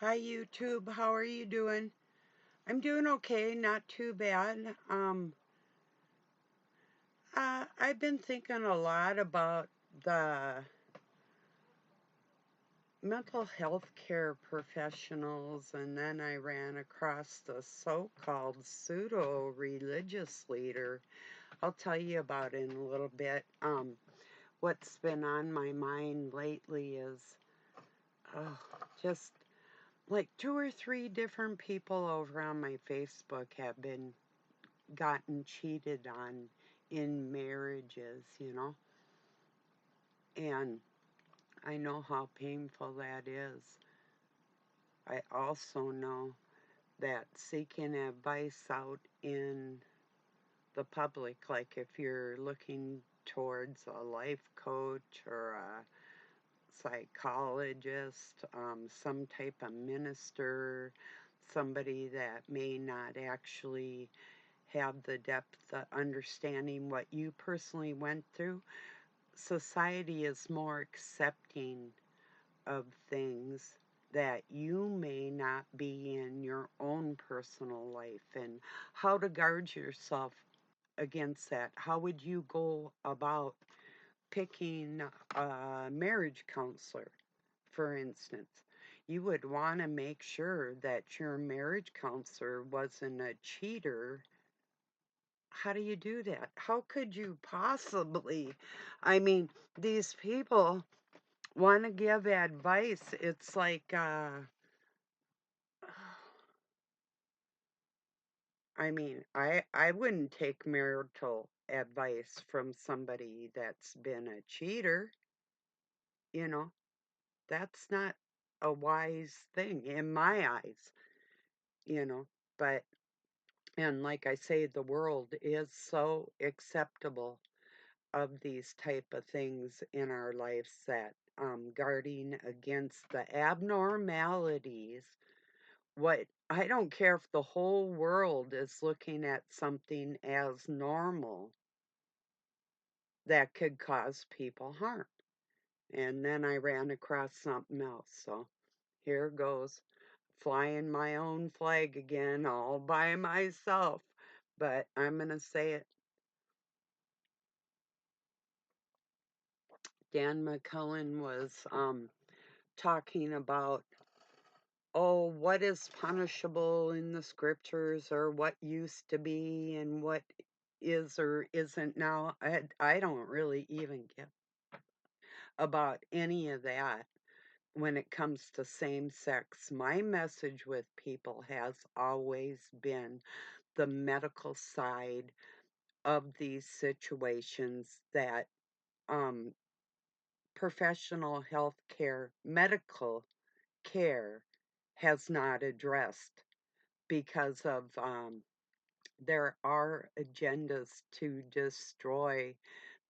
Hi YouTube, how are you doing? I'm doing okay, not too bad. I've been thinking a lot about the mental health care professionals, and then I ran across the so-called pseudo-religious leader. I'll tell you about it in a little bit. What's been on my mind lately is oh, just like two or three different people over on my Facebook have been gotten cheated on in marriages. And I know how painful that is. I also know that seeking advice out in the public, like if you're looking towards a life coach or a psychologist, some type of minister, somebody that may not actually have the depth of understanding what you personally went through, society is more accepting of things that you may not be in your own personal life, and how to guard yourself against that. How would you go about picking a marriage counselor, for instance? You would want to make sure that your marriage counselor wasn't a cheater. How do you do that? How could you possibly? I mean, these people want to give advice. It's like, I mean, I wouldn't take marital advice from somebody that's been a cheater. You know, that's not a wise thing in my eyes, you know. But, and like I say, the world is so acceptable of these type of things in our lives that guarding against the abnormalities, what I don't care if the whole world is looking at something as normal that could cause people harm. And then I ran across something else, so here goes, flying my own flag again all by myself, but I'm gonna say it. Dan McCullen was talking about, oh, what is punishable in the scriptures, or what used to be and what is or isn't now. I don't really even give about any of that when it comes to same sex. My message with people has always been the medical side of these situations, that um, professional health care, medical care, has not addressed because of there are agendas to destroy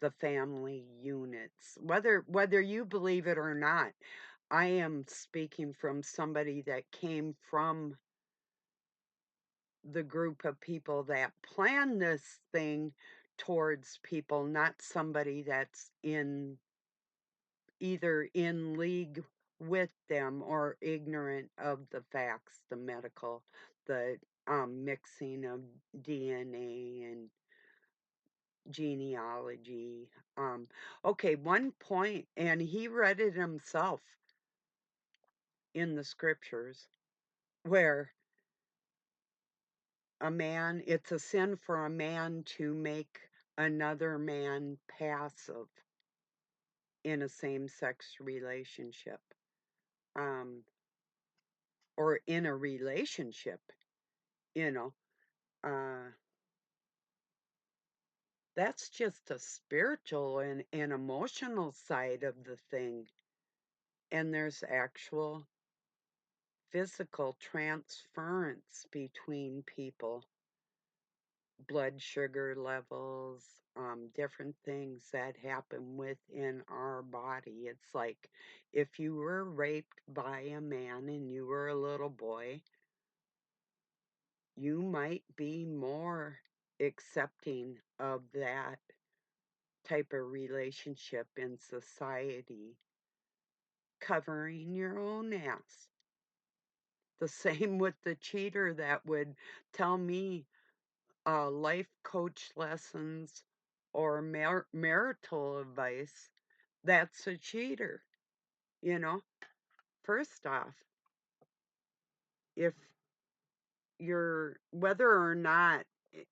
the family units. Whether you believe it or not, I am speaking from somebody that came from the group of people that plan this thing towards people, not somebody that's in either in league with them or ignorant of the facts, the medical, the mixing of DNA and genealogy. Okay, one point, and he read it himself in the scriptures, where it's a sin for a man to make another man passive in a same-sex relationship, um, or in a relationship, you know. Uh, that's just a spiritual and emotional side of the thing. And there's actual physical transference between people, blood sugar levels, different things that happen within our body. It's like if you were raped by a man and you were a little boy, you might be more accepting of that type of relationship in society, covering your own ass. The same with the cheater that would tell me life coach lessons or marital advice. That's a cheater, you know? First off, if whether or not,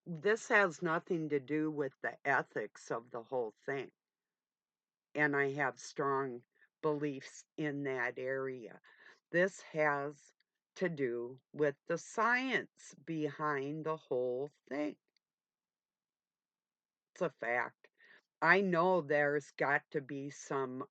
this has nothing to do with the ethics of the whole thing. And I have strong beliefs in that area. This has to do with the science behind the whole thing. It's a fact. I know there's got to be some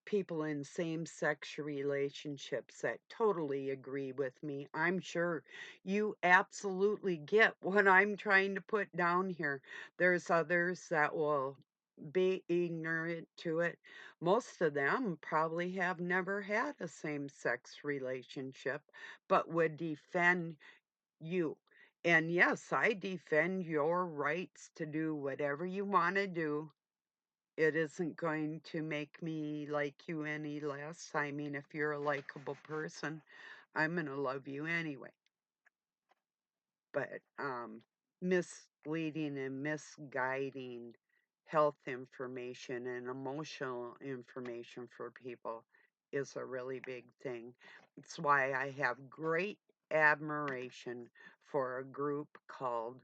people in same-sex relationships that totally agree with me. I'm sure you absolutely get what I'm trying to put down here. There's others that will be ignorant to it. Most of them probably have never had a same-sex relationship, but would defend you. And yes, I defend your rights to do whatever you want to do. It isn't going to make me like you any less. I mean, if you're a likable person, I'm going to love you anyway. But misleading and misguiding health information and emotional information for people is a really big thing. It's why I have great admiration for a group called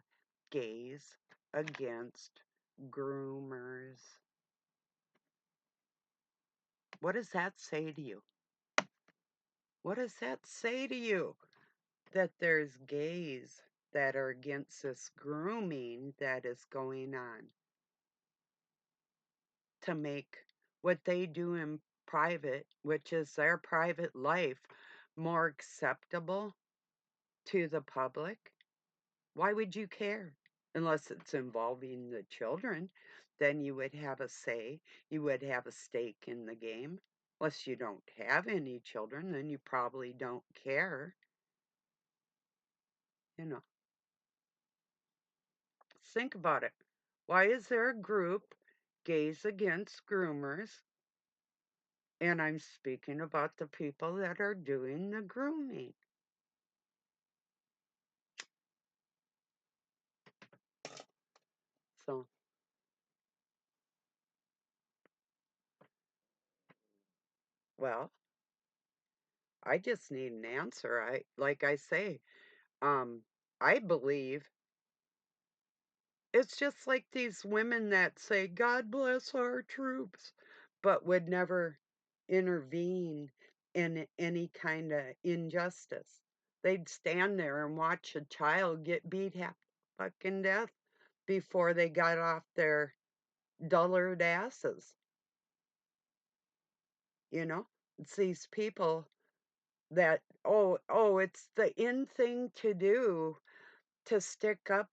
Gays Against Groomers. What does that say to you? What does that say to you? That there's gays that are against this grooming that is going on to make what they do in private, which is their private life, more acceptable to the public. Why would you care? Unless it's involving the children, then you would have a say, you would have a stake in the game. Unless you don't have any children, then you probably don't care. You know, think about it. Why is there a group, Gays Against Groomers? And I'm speaking about the people that are doing the grooming. So, well, I just need an answer. Like I say, um, I believe it's just like these women that say, God bless our troops, but would never intervene in any kind of injustice. They'd stand there and watch a child get beat half fucking death before they got off their dullard asses. You know? It's these people that, it's the in thing to do to stick up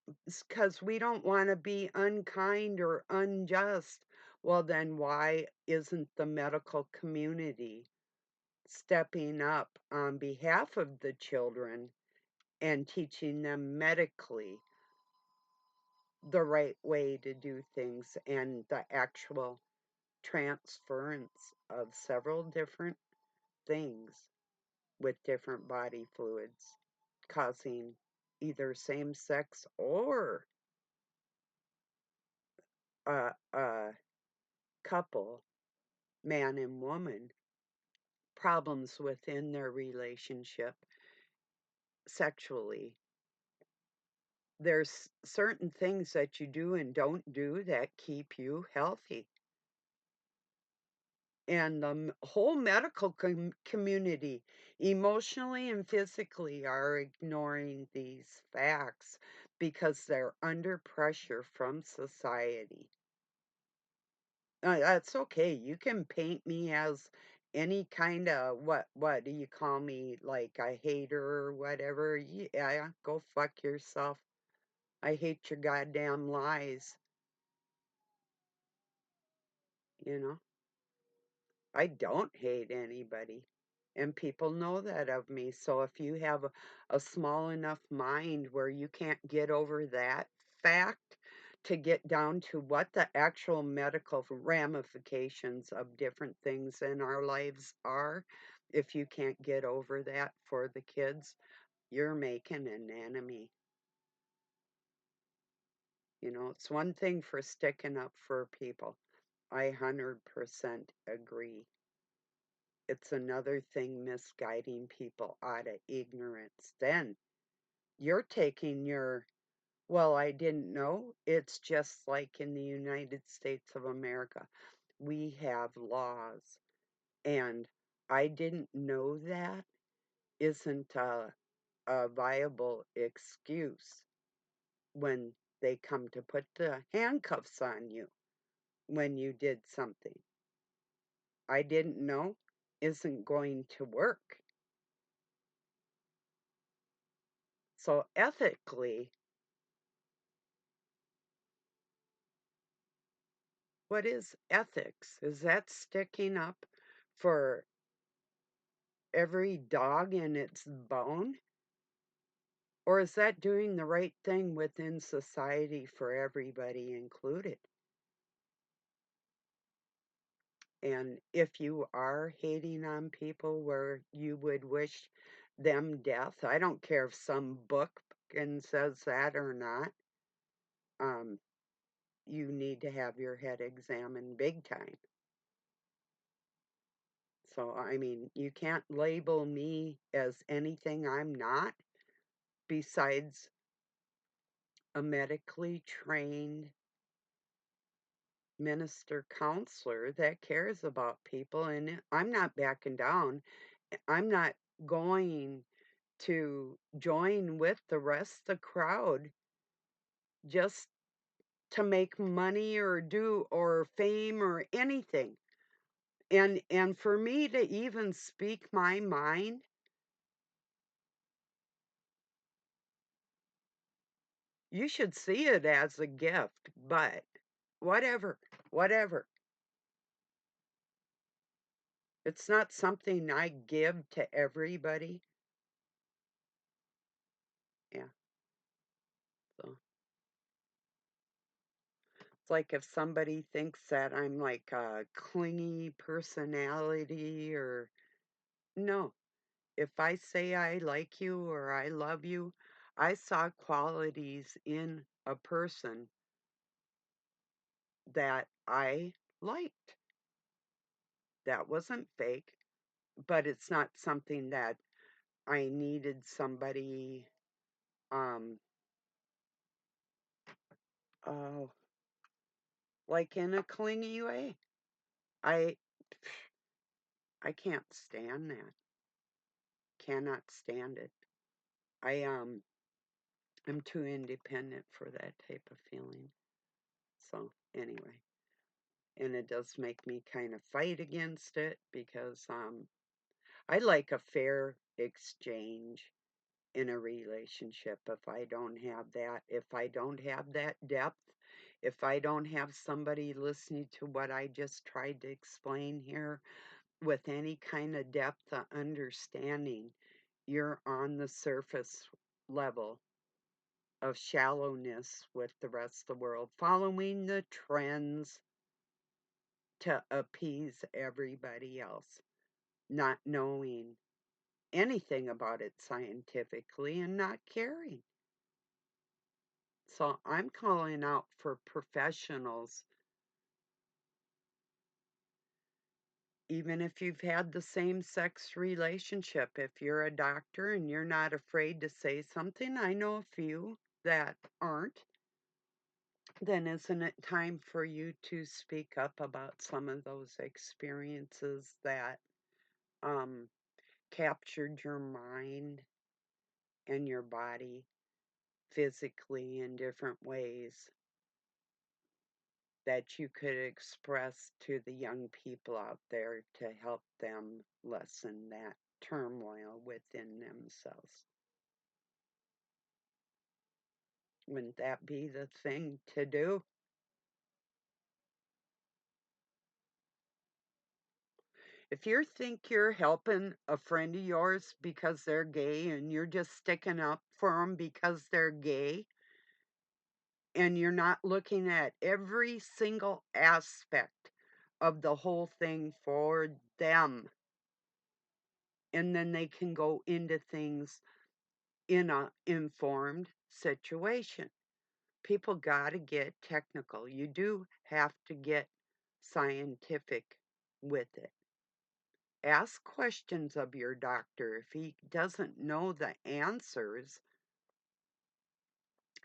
because we don't want to be unkind or unjust. Well, then why isn't the medical community stepping up on behalf of the children and teaching them medically the right way to do things and the actual transference of several different things with different body fluids causing either same sex or a couple, man and woman, problems within their relationship sexually. There's certain things that you do and don't do that keep you healthy. And the whole medical community, emotionally and physically, are ignoring these facts because they're under pressure from society. That's okay. You can paint me as any kind of what do you call me, like a hater or whatever? Yeah, go fuck yourself. I hate your goddamn lies, you know? I don't hate anybody. And people know that of me. So if you have a small enough mind where you can't get over that fact, to get down to what the actual medical ramifications of different things in our lives are. If you can't get over that for the kids, you're making an enemy. You know, it's one thing for sticking up for people. I 100% agree. It's another thing misguiding people out of ignorance. Then you're taking your, well, I didn't know. It's just like in the United States of America. We have laws, and I didn't know that isn't a viable excuse when they come to put the handcuffs on you when you did something I didn't know isn't going to work. So ethically, what is ethics? Is that sticking up for every dog in its bone? Or is that doing the right thing within society for everybody included? And if you are hating on people where you would wish them death, I don't care if some book and says that or not, um, you need to have your head examined big time. So, I mean, you can't label me as anything I'm not besides a medically trained minister counselor that cares about people. And I'm not backing down. I'm not going to join with the rest of the crowd just to make money or do or fame or anything. And for me to even speak my mind, you should see it as a gift, but whatever, whatever. It's not something I give to everybody. Yeah. So it's like if somebody thinks that I'm like a clingy personality or no. If I say I like you or I love you, I saw qualities in a person that I liked. That wasn't fake, but it's not something that I needed somebody um oh like in a clingy way. I I can't stand that. Cannot stand it. I I'm too independent for that type of feeling. So anyway, and it does make me kind of fight against it because I like a fair exchange in a relationship. If I don't have that depth, if I don't have somebody listening to what I just tried to explain here with any kind of depth of understanding, you're on the surface level of shallowness with the rest of the world, following the trends to appease everybody else, not knowing anything about it scientifically and not caring. So I'm calling out for professionals, even if you've had the same sex relationship. If you're a doctor and you're not afraid to say something, I know a few that aren't, then isn't it time for you to speak up about some of those experiences that um, captured your mind and your body physically in different ways that you could express to the young people out there to help them lessen that turmoil within themselves? Wouldn't that be the thing to do? If you think you're helping a friend of yours because they're gay and you're just sticking up for them because they're gay, and you're not looking at every single aspect of the whole thing for them. And then they can go into things in a informed situation. People got to get technical. You do have to get scientific with it. Ask questions of your doctor. If he doesn't know the answers,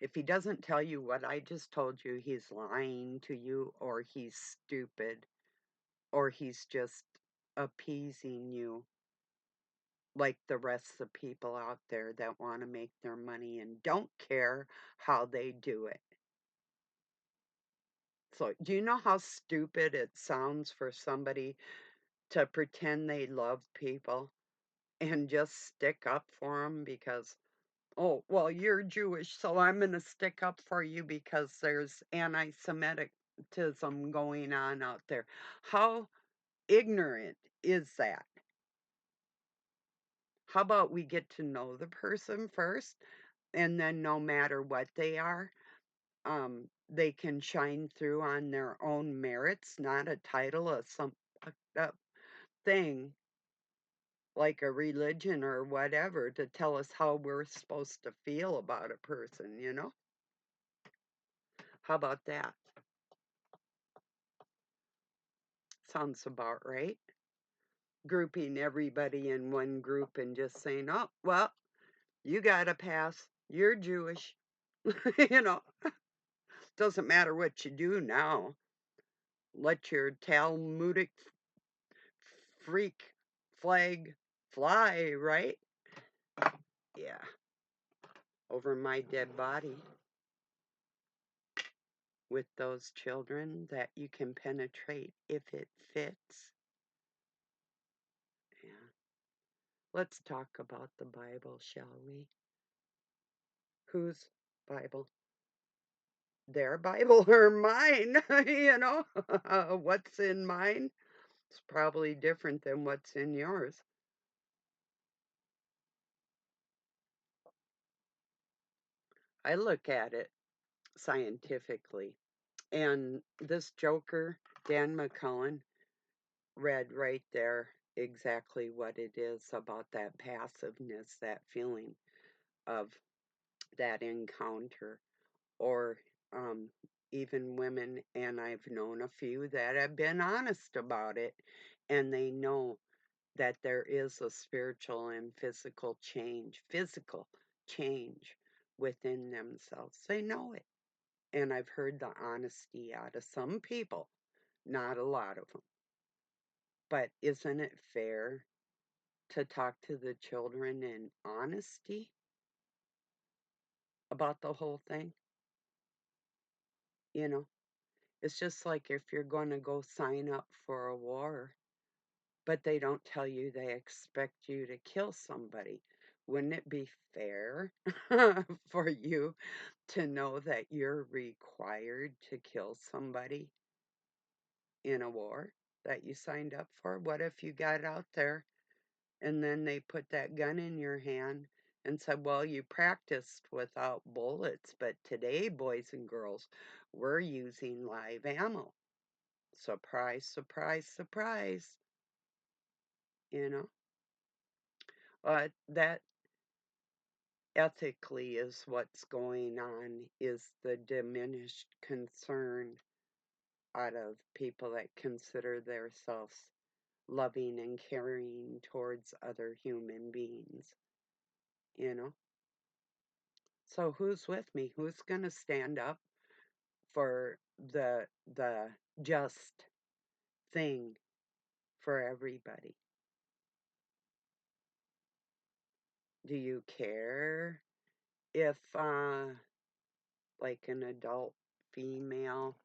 if he doesn't tell you what I just told you, he's lying to you, or he's stupid, or he's just appeasing you like the rest of the people out there that want to make their money and don't care how they do it. So, do you know how stupid it sounds for somebody to pretend they love people and just stick up for them because, oh, well, you're Jewish, so I'm going to stick up for you because there's anti Semitism going on out there? How ignorant is that? How about we get to know the person first, and then no matter what they are, they can shine through on their own merits, not a title of some a thing like a religion or whatever to tell us how we're supposed to feel about a person, you know? How about that? Sounds about right. Grouping everybody in one group and just saying, oh, well, you got to pass. You're Jewish. You know, doesn't matter what you do now. Let your Talmudic freak flag fly, right? Yeah, over my dead body with those children that you can penetrate if it fits. Yeah. Let's talk about the Bible, shall we? Whose Bible? Their Bible or mine? You know, what's in mine is probably different than what's in yours. I look at it scientifically. And this Joker, Dan McCullen, read right there exactly what it is about that passiveness, that feeling of that encounter, or um, even women. And I've known a few that have been honest about it, and they know that there is a spiritual and physical change within themselves. They know it. And I've heard the honesty out of some people, not a lot of them. But isn't it fair to talk to the children in honesty about the whole thing? You know, it's just like if you're going to go sign up for a war, but they don't tell you they expect you to kill somebody. Wouldn't it be fair for you to know that you're required to kill somebody in a war that you signed up for? What if you got out there and then they put that gun in your hand and said, well, you practiced without bullets, but today, boys and girls, we're using live ammo. Surprise, surprise, surprise, you know? That ethically is what's going on, is the diminished concern out of people that consider themselves loving and caring towards other human beings, you know? So who's with me? Who's going to stand up for the just thing for everybody? Do you care if like an adult female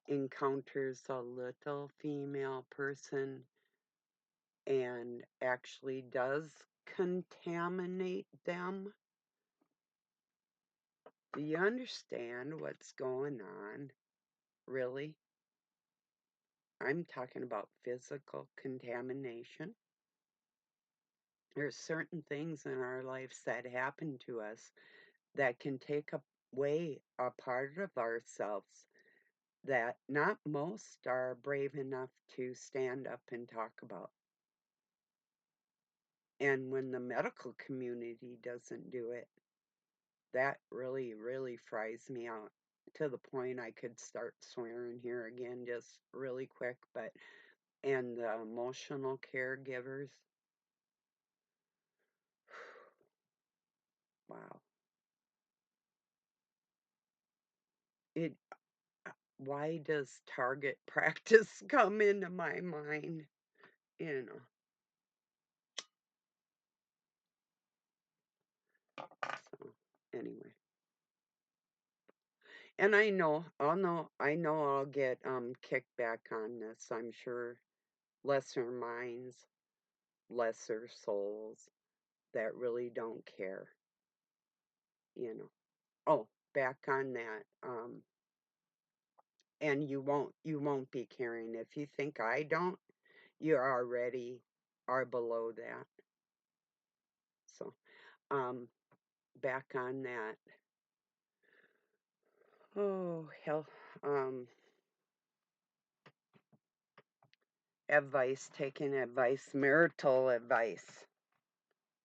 encounters a little female person and actually does contaminate them? Do you understand what's going on? Really? I'm talking about physical contamination. There's certain things in our lives that happen to us that can take way a part of ourselves that not most are brave enough to stand up and talk about. And when the medical community doesn't do it, that really, really fries me out to the point I could start swearing here again just really quick. But, and the emotional caregivers, wow. It, why does target practice come into my mind? You know, so anyway. And I know I'll get kickback on this. I'm sure lesser minds, lesser souls that really don't care, you know. Oh, back on that. And you won't be caring. If you think I don't, you already are below that. So, um, back on that. Oh, hell. Um, advice, taking advice, marital advice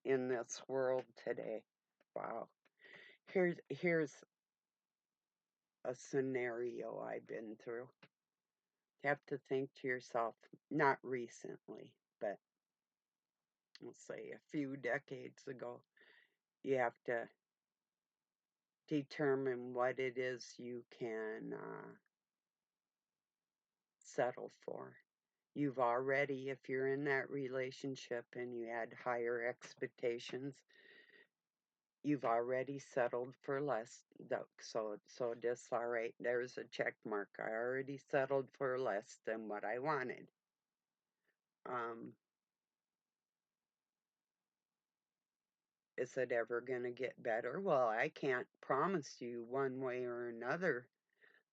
in this world today. Wow. Here's a scenario I've been through. You have to think to yourself, not recently, but let's say a few decades ago, you have to determine what it is you can settle for. You've already, if you're in that relationship and you had higher expectations, you've already settled for less. So just all right. There's a check mark. I already settled for less than what I wanted. Um, is it ever going to get better? Well, I can't promise you one way or another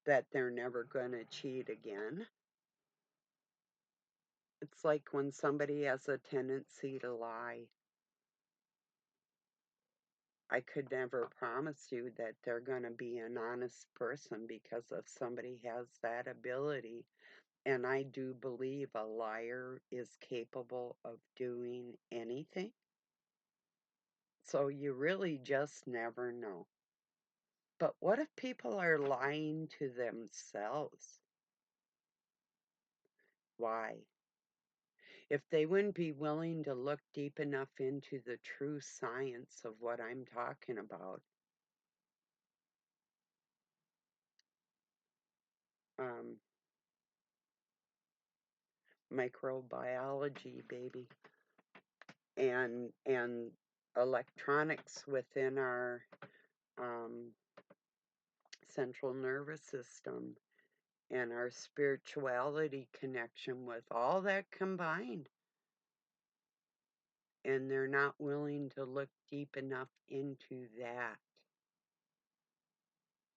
that they're never going to cheat again. It's like when somebody has a tendency to lie. I could never promise you that they're going to be an honest person because if somebody has that ability, and I do believe a liar is capable of doing anything. So you really just never know. But what if people are lying to themselves? Why? If they wouldn't be willing to look deep enough into the true science of what I'm talking about, um, microbiology, baby, and electronics within our um, central nervous system and our spirituality connection with all that combined. And they're not willing to look deep enough into that.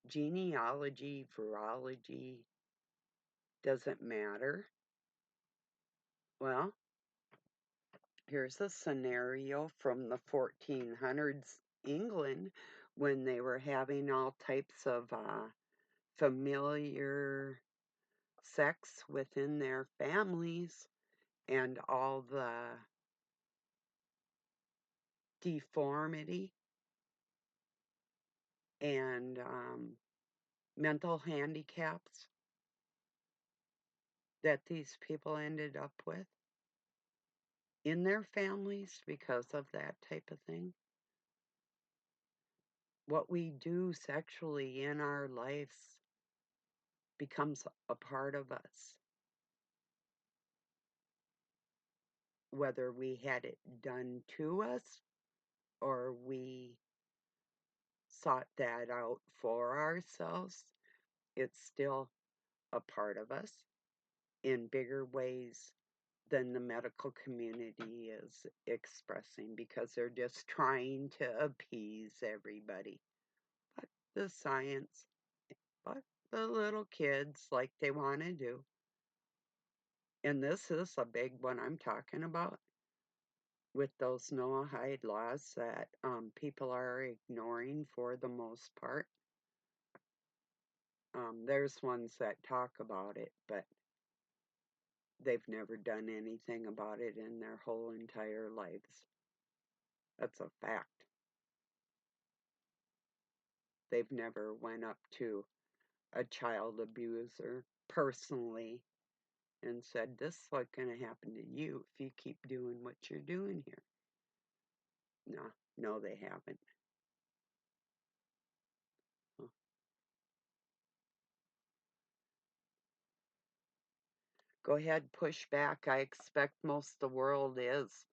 Genealogy, virology doesn't matter. Well, here's a scenario from the 1400s England when they were having all types of familiar sex within their families and all the deformity and mental handicaps that these people ended up with in their families because of that type of thing. What we do sexually in our lives becomes a part of us, whether we had it done to us or we sought that out for ourselves. It's still a part of us in bigger ways than the medical community is expressing because they're just trying to appease everybody. But the science, but the little kids like they want to do. And this is a big one I'm talking about with those Noahide laws that people are ignoring for the most part. There's ones that talk about it, but they've never done anything about it in their whole entire lives. That's a fact. They've never went up to a child abuser personally and said, "This is what's going to happen to you if you keep doing what you're doing here." No, no, they haven't. Huh. Go ahead, push back. I expect most of the world is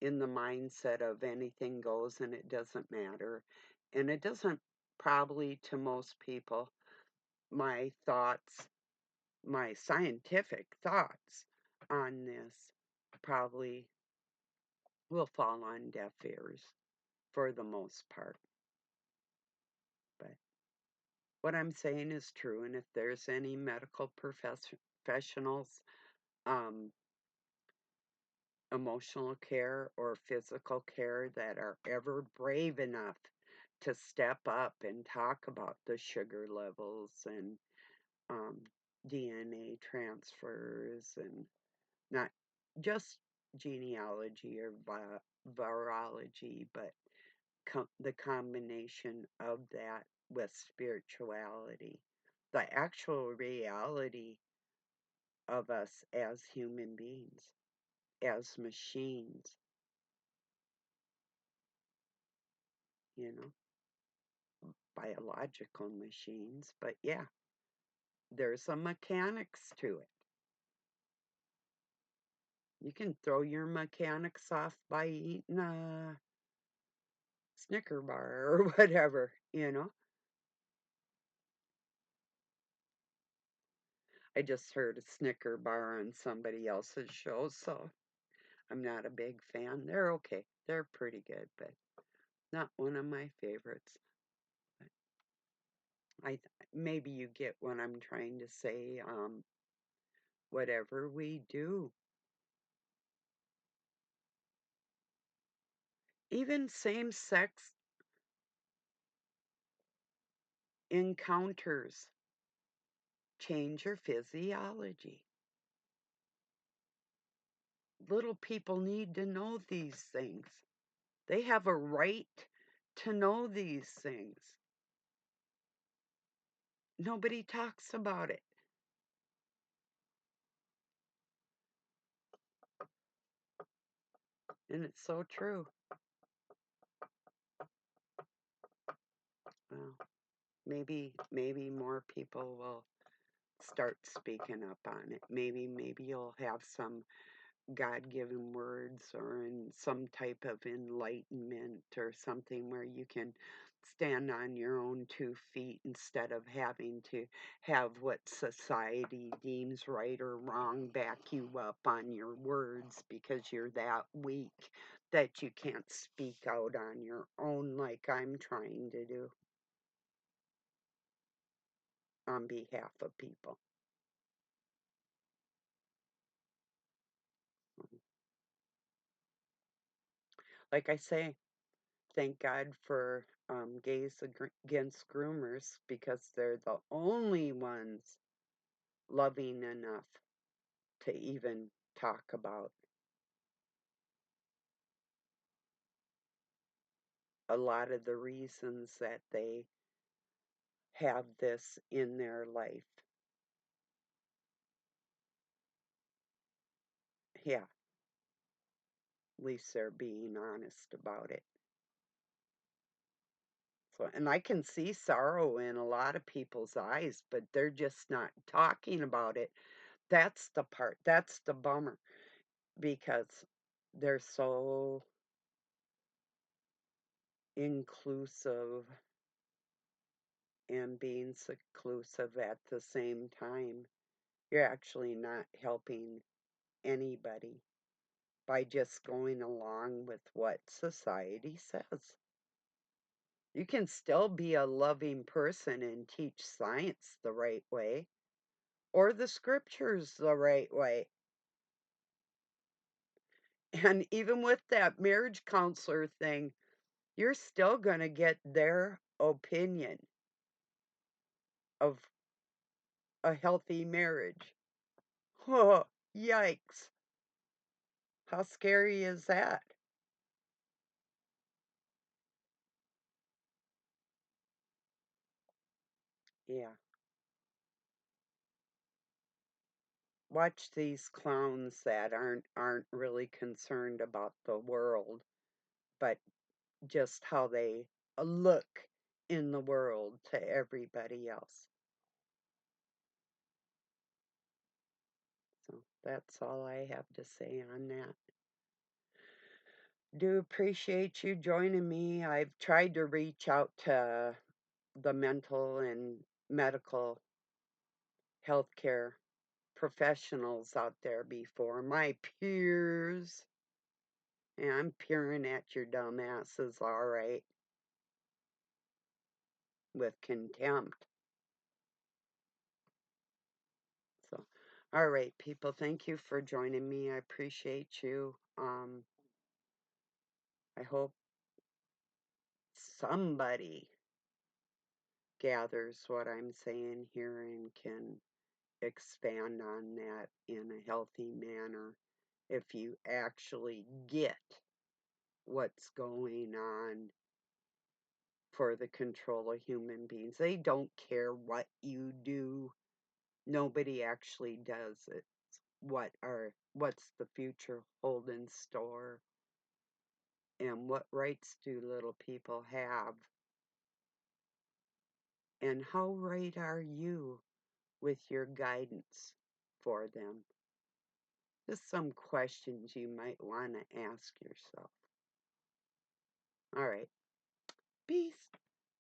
in the mindset of anything goes and it doesn't matter. And it doesn't, probably to most people, my thoughts, my scientific thoughts on this probably will fall on deaf ears for the most part. But what I'm saying is true. And if there's any medical professionals, um, emotional care or physical care that are ever brave enough to step up and talk about the sugar levels and um, DNA transfers and not just genealogy or virology, but the combination of that with spirituality, the actual reality of us as human beings, as machines, you know, biological machines. But yeah, there's some mechanics to it. You can throw your mechanics off by eating a Snicker bar or whatever, you know. I just heard a Snicker bar on somebody else's show, so I'm not a big fan. They're okay. They're pretty good, but not one of my favorites. But maybe you get what I'm trying to say. Whatever we do, even same-sex encounters change your physiology. Little people need to know these things. They have a right to know these things. Nobody talks about it. And it's so true. Well, maybe more people will start speaking up on it. Maybe you'll have some God-given words or in some type of enlightenment or something where you can stand on your own 2 feet instead of having to have what society deems right or wrong back you up on your words because you're that weak that you can't speak out on your own like I'm trying to do on behalf of people. Like I say, thank God for gays against groomers because they're the only ones loving enough to even talk about a lot of the reasons that they have this in their life. Yeah, at least they're being honest about it. So, and I can see sorrow in a lot of people's eyes, but they're just not talking about it. That's the part, that's the bummer because they're so inclusive and being seclusive at the same time. You're actually not helping anybody by just going along with what society says. You can still be a loving person and teach science the right way or the scriptures the right way. And even with that marriage counselor thing, you're still going to get their opinion. of a healthy marriage. Oh, yikes. How scary is that? Yeah. Watch these clowns that aren't really concerned about the world, but just how they look in the world to everybody else. So that's all I have to say on that. Do appreciate you joining me. I've tried to reach out to the mental and medical healthcare professionals out there before, my peers. And I'm peering at your dumbasses, all right, with contempt. So, all right, people, thank you for joining me. I appreciate you. I hope somebody gathers what I'm saying here and can expand on that in a healthy manner if you actually get what's going on for the control of human beings. They don't care what you do. Nobody actually does it. What's the future hold in store, and what rights do little people have, and how right are you with your guidance for them? Just some questions you might want to ask yourself. All right. Peace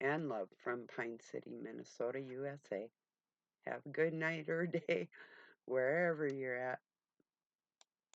and love from Pine City, Minnesota, USA. Have a good night or day wherever you're at.